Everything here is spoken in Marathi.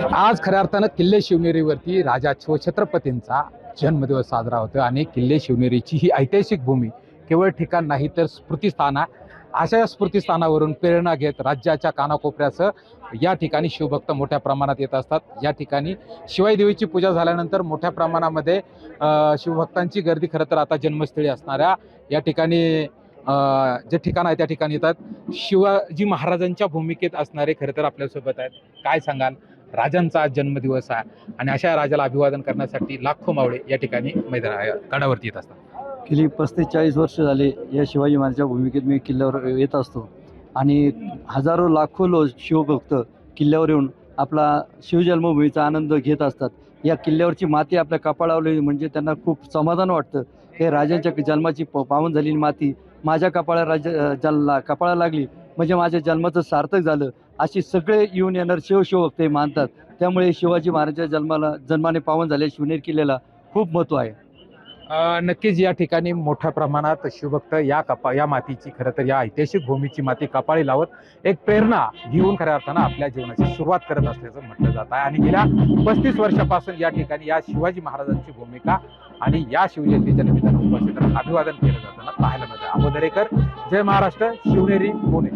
आज खऱ्या अर्थानं किल्ले शिवनेरीवरती राजा शिवछत्रपतींचा जन्मदिवस साजरा होतो आणि किल्ले शिवनेरीची ही ऐतिहासिक भूमी केवळ ठिकाण नाही तर स्मृतिस्थाना, अशा स्मृतिस्थानावरून प्रेरणा घेत राज्याच्या कानाकोपऱ्यासह या ठिकाणी शिवभक्त मोठ्या प्रमाणात येत असतात। या ठिकाणी शिवाई देवीची पूजा झाल्यानंतर मोठ्या प्रमाणामध्ये शिवभक्तांची गर्दी खरं तर आता जन्मस्थळी असणाऱ्या या ठिकाणी जे ठिकाण आहे त्या ठिकाणी येतात। शिवाजी महाराजांच्या भूमिकेत असणारे खरं तर आपल्यासोबत आहेत। काय सांगाल, राजांचा आज जन्मदिवस आहे आणि अशा राजाला अभिवादन करण्यासाठी लाखो मावळे या ठिकाणी गडावरती येत असतात। गेली 35-40 वर्ष झाले या शिवाजी महाराजांच्या भूमिकेत मी किल्ल्यावर येत असतो आणि हजारो लाखो शिवभक्त किल्ल्यावर येऊन आपला शिवजन्मभूमीचा आनंद घेत असतात। या किल्ल्यावरची माती आपल्या कपाळावर म्हणजे त्यांना खूप समाधान वाटतं। हे राजांच्या जन्माची पावन झालेली माती माझ्या कपाळाला लागली म्हणजे माझ्या जन्माचं सार्थक झालं, अशी सगळे येऊन येणार शिवभक्त हे मानतात। त्यामुळे शिवाजी महाराजांच्या जन्माने पावन झालेल्या शिवनेरी किल्ल्याला खूप महत्त्व आहे। नक्कीच या ठिकाणी मोठ्या प्रमाणात शिवभक्त या मातीची खरं तर या ऐतिहासिक भूमीची माती कपाळी लावत एक प्रेरणा घेऊन खऱ्या अर्थानं आपल्या जीवनाची सुरुवात करत असल्याचं म्हटलं जात आहे। आणि गेल्या 35 वर्षापासून या ठिकाणी या शिवाजी महाराजांची भूमिका आणि या शिवजयंतीच्या निमित्तानं उपस्थित अभिवादन केलं जाताना पाहायला मिळतं। अबोदरेकर, जय महाराष्ट्र, शिवनेरी पुणे।